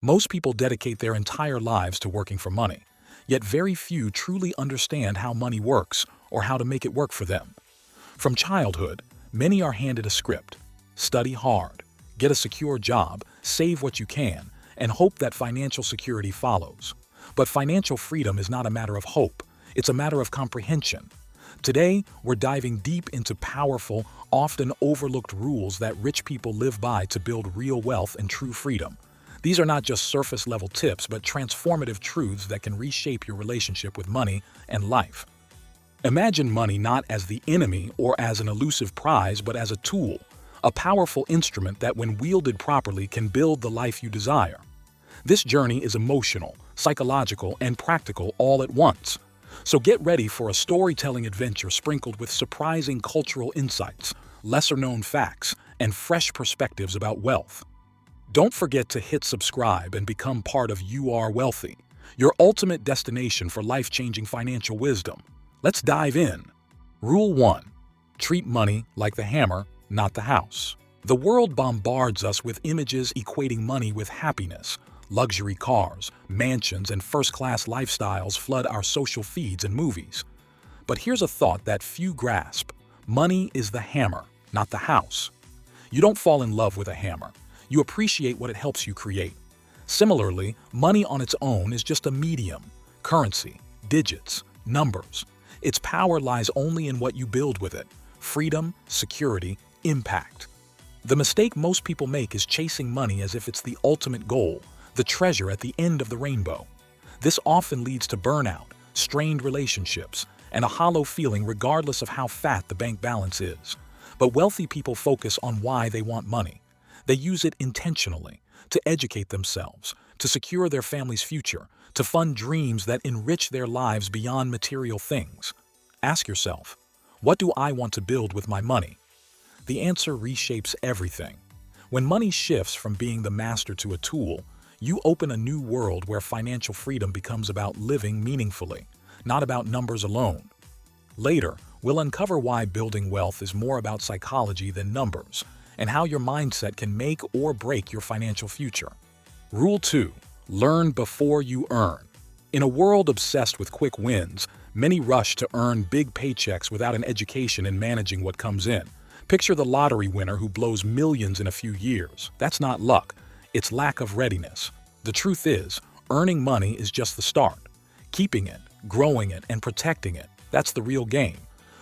Most people dedicate their entire lives to working for money, yet very few truly understand how money works or how to make it work for them. From childhood, many are handed a script: study hard, get a secure job, save what you can, and hope that financial security follows. But financial freedom is not a matter of hope, it's a matter of comprehension. Today, we're diving deep into powerful, often overlooked rules that rich people live by to build real wealth and true freedom. These are not just surface-level tips, but transformative truths that can reshape your relationship with money and life. Imagine money not as the enemy or as an elusive prize, but as a tool, a powerful instrument that, when wielded properly, can build the life you desire. This journey is emotional, psychological, and practical all at once. So get ready for a storytelling adventure sprinkled with surprising cultural insights, lesser-known facts, and fresh perspectives about wealth. Don't forget to hit subscribe and become part of You Are Wealthy, your ultimate destination for life-changing financial wisdom. Let's dive in. Rule 1. Treat money like the hammer, not the house. The world bombards us with images equating money with happiness. Luxury cars, mansions, and first-class lifestyles flood our social feeds and movies. But here's a thought that few grasp. Money is the hammer, not the house. You don't fall in love with a hammer. You appreciate what it helps you create. Similarly, money on its own is just a medium: currency, digits, numbers. Its power lies only in what you build with it: freedom, security, impact. The mistake most people make is chasing money as if it's the ultimate goal, the treasure at the end of the rainbow. This often leads to burnout, strained relationships, and a hollow feeling regardless of how fat the bank balance is. But wealthy people focus on why they want money. They use it intentionally, to educate themselves, to secure their family's future, to fund dreams that enrich their lives beyond material things. Ask yourself, what do I want to build with my money? The answer reshapes everything. When money shifts from being the master to a tool, you open a new world where financial freedom becomes about living meaningfully, not about numbers alone. Later, we'll uncover why building wealth is more about psychology than numbers, and how your mindset can make or break your financial future. Rule 2. Learn before you earn. In a world obsessed with quick wins, many rush to earn big paychecks without an education in managing what comes in. Picture the lottery winner who blows millions in a few years. That's not luck. It's lack of readiness. The truth is, earning money is just the start. Keeping it, growing it, and protecting it, that's the real game.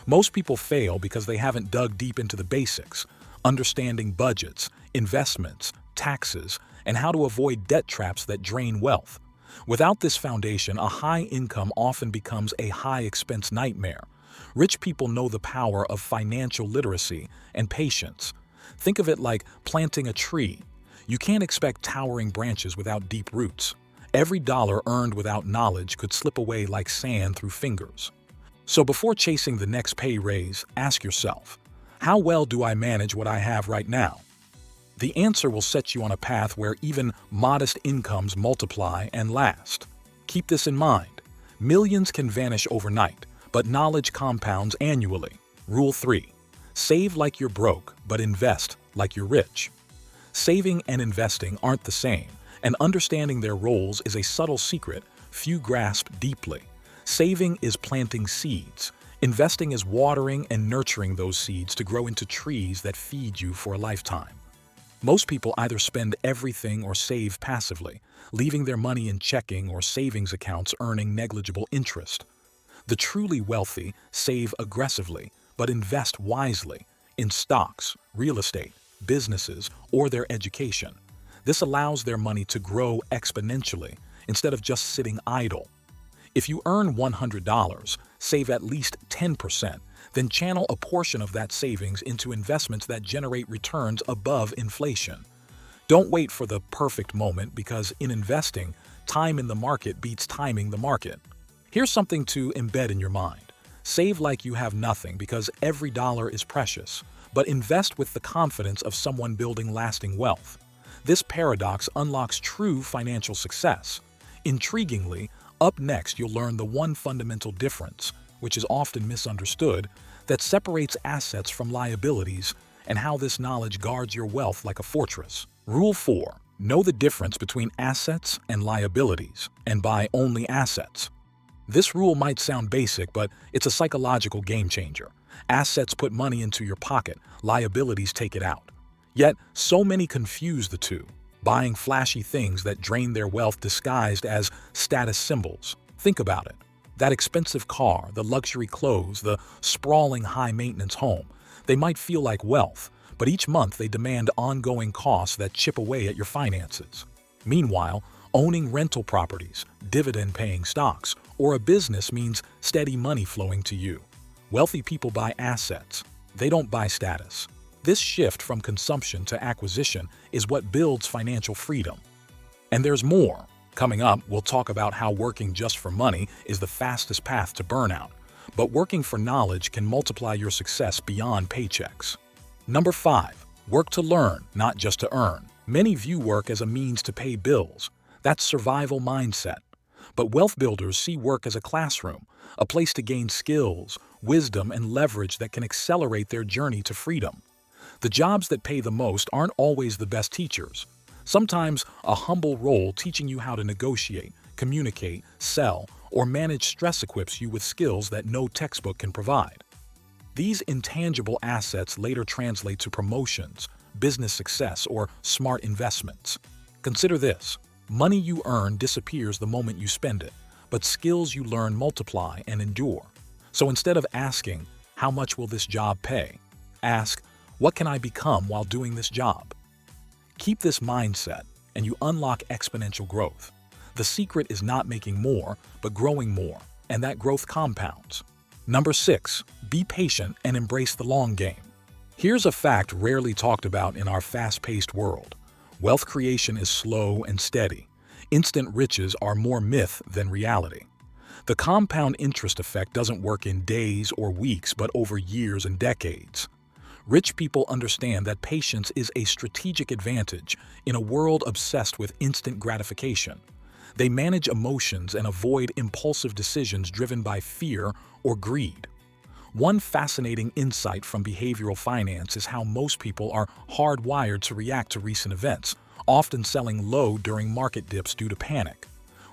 Most people fail because they haven't dug deep into the basics, understanding budgets, investments, taxes, and how to avoid debt traps that drain wealth. Without this foundation, a high income often becomes a high-expense nightmare. Rich people know the power of financial literacy and patience. Think of it like planting a tree. You can't expect towering branches without deep roots. Every dollar earned without knowledge could slip away like sand through fingers. So before chasing the next pay raise, ask yourself, how well do I manage what I have right now? The answer will set you on a path where even modest incomes multiply and last. Keep this in mind. Millions can vanish overnight, but knowledge compounds annually. Rule 3. Save like you're broke, but invest like you're rich. Saving and investing aren't the same, and understanding their roles is a subtle secret few grasp deeply. Saving is planting seeds. Investing is watering and nurturing those seeds to grow into trees that feed you for a lifetime. Most people either spend everything or save passively, leaving their money in checking or savings accounts earning negligible interest. The truly wealthy save aggressively, but invest wisely in stocks, real estate, businesses, or their education. This allows their money to grow exponentially instead of just sitting idle. If you earn $100, save at least 10%, then channel a portion of that savings into investments that generate returns above inflation. Don't wait for the perfect moment, because in investing, time in the market beats timing the market. Here's something to embed in your mind. Save like you have nothing, because every dollar is precious, but invest with the confidence of someone building lasting wealth. This paradox unlocks true financial success. Intriguingly, up next you'll learn the one fundamental difference, which is often misunderstood, that separates assets from liabilities, and how this knowledge guards your wealth like a fortress. Rule 4. Know the difference between assets and liabilities, and buy only assets. This rule might sound basic, but it's a psychological game changer. Assets put money into your pocket, liabilities take it out. Yet, so many confuse the two, buying flashy things that drain their wealth disguised as status symbols. Think about it. That expensive car, the luxury clothes, the sprawling high-maintenance home, they might feel like wealth, but each month they demand ongoing costs that chip away at your finances. Meanwhile, owning rental properties, dividend-paying stocks, or a business means steady money flowing to you. Wealthy people buy assets. They don't buy status. This shift from consumption to acquisition is what builds financial freedom. And there's more. Coming up, we'll talk about how working just for money is the fastest path to burnout, but working for knowledge can multiply your success beyond paychecks. Number 5. Work to learn, not just to earn. Many view work as a means to pay bills. That's survival mindset. But wealth builders see work as a classroom, a place to gain skills, wisdom, and leverage that can accelerate their journey to freedom. The jobs that pay the most aren't always the best teachers. Sometimes a humble role teaching you how to negotiate, communicate, sell, or manage stress equips you with skills that no textbook can provide. These intangible assets later translate to promotions, business success, or smart investments. Consider this. Money you earn disappears the moment you spend it, but skills you learn multiply and endure. So instead of asking, "How much will this job pay?" ask, "What can I become while doing this job?" Keep this mindset, and you unlock exponential growth. The secret is not making more, but growing more, and that growth compounds. Number 6. Be patient and embrace the long game. Here's a fact rarely talked about in our fast-paced world. Wealth creation is slow and steady. Instant riches are more myth than reality. The compound interest effect doesn't work in days or weeks, but over years and decades. Rich people understand that patience is a strategic advantage in a world obsessed with instant gratification. They manage emotions and avoid impulsive decisions driven by fear or greed. One fascinating insight from behavioral finance is how most people are hardwired to react to recent events, often selling low during market dips due to panic.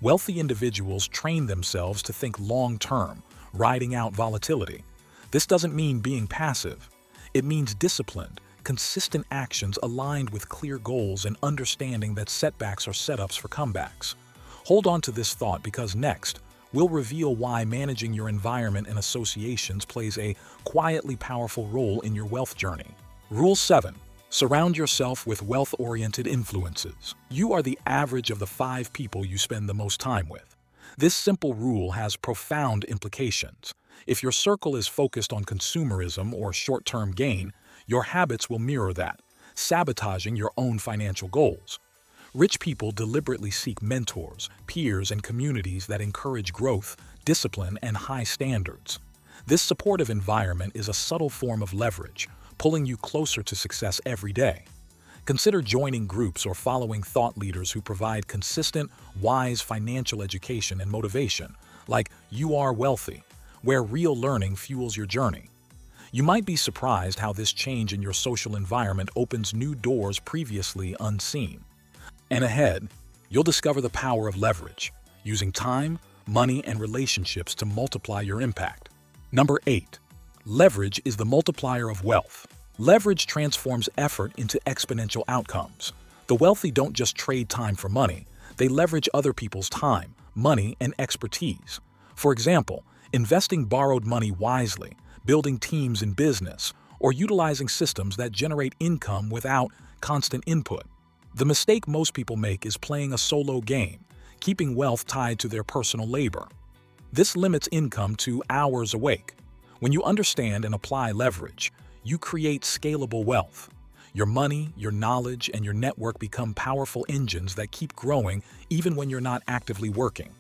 Wealthy individuals train themselves to think long-term, riding out volatility. This doesn't mean being passive. It means disciplined, consistent actions aligned with clear goals and understanding that setbacks are setups for comebacks. Hold on to this thought because next, we'll reveal why managing your environment and associations plays a quietly powerful role in your wealth journey. Rule 7. Surround yourself with wealth-oriented influences. You are the average of the 5 people you spend the most time with. This simple rule has profound implications. If your circle is focused on consumerism or short-term gain, your habits will mirror that, sabotaging your own financial goals. Rich people deliberately seek mentors, peers, and communities that encourage growth, discipline, and high standards. This supportive environment is a subtle form of leverage, pulling you closer to success every day. Consider joining groups or following thought leaders who provide consistent, wise financial education and motivation, like You Are Wealthy, where real learning fuels your journey. You might be surprised how this change in your social environment opens new doors previously unseen. And ahead, you'll discover the power of leverage, using time, money, and relationships to multiply your impact. Number 8. Leverage is the multiplier of wealth. Leverage transforms effort into exponential outcomes. The wealthy don't just trade time for money, they leverage other people's time, money, and expertise. For example, investing borrowed money wisely, building teams in business, or utilizing systems that generate income without constant input. The mistake most people make is playing a solo game, keeping wealth tied to their personal labor. This limits income to hours awake. When you understand and apply leverage, you create scalable wealth. Your money, your knowledge, and your network become powerful engines that keep growing even when you're not actively working.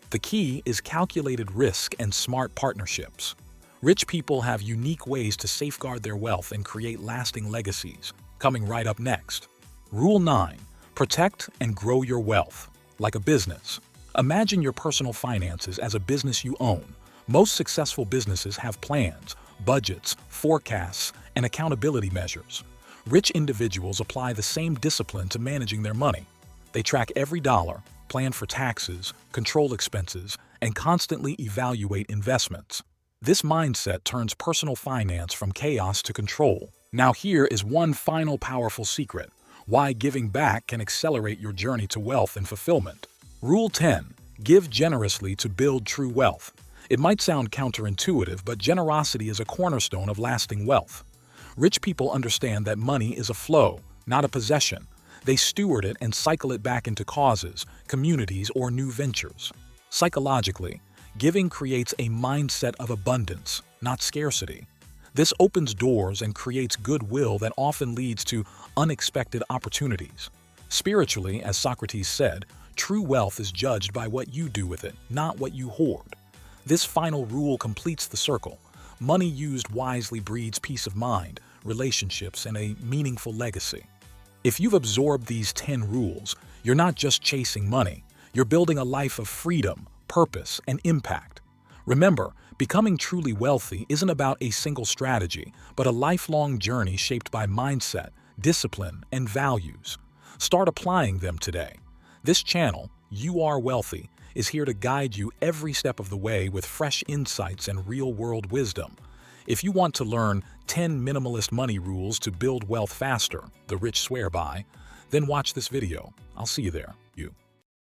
The key is calculated risk and smart partnerships. Rich people have unique ways to safeguard their wealth and create lasting legacies. Coming right up next. Rule 9. Protect and grow your wealth. Like a business. Imagine your personal finances as a business you own. Most successful businesses have plans, budgets, forecasts, and accountability measures. Rich individuals apply the same discipline to managing their money. They track every dollar, plan for taxes, control expenses, and constantly evaluate investments. This mindset turns personal finance from chaos to control. Now here is one final powerful secret: why giving back can accelerate your journey to wealth and fulfillment. Rule 10. Give generously to build true wealth. It might sound counterintuitive, but generosity is a cornerstone of lasting wealth. Rich people understand that money is a flow, not a possession. They steward it and cycle it back into causes, communities, or new ventures. Psychologically, giving creates a mindset of abundance, not scarcity. This opens doors and creates goodwill that often leads to unexpected opportunities. Spiritually, as Socrates said, true wealth is judged by what you do with it, not what you hoard. This final rule completes the circle. Money used wisely breeds peace of mind, relationships, and a meaningful legacy. If you've absorbed these 10 rules, you're not just chasing money, you're building a life of freedom, purpose, and impact. Remember, becoming truly wealthy isn't about a single strategy, but a lifelong journey shaped by mindset, discipline, and values. Start applying them today. This channel, You Are Wealthy, is here to guide you every step of the way with fresh insights and real-world wisdom. If you want to learn 10 minimalist money rules to build wealth faster, the rich swear by, then watch this video. I'll see you there.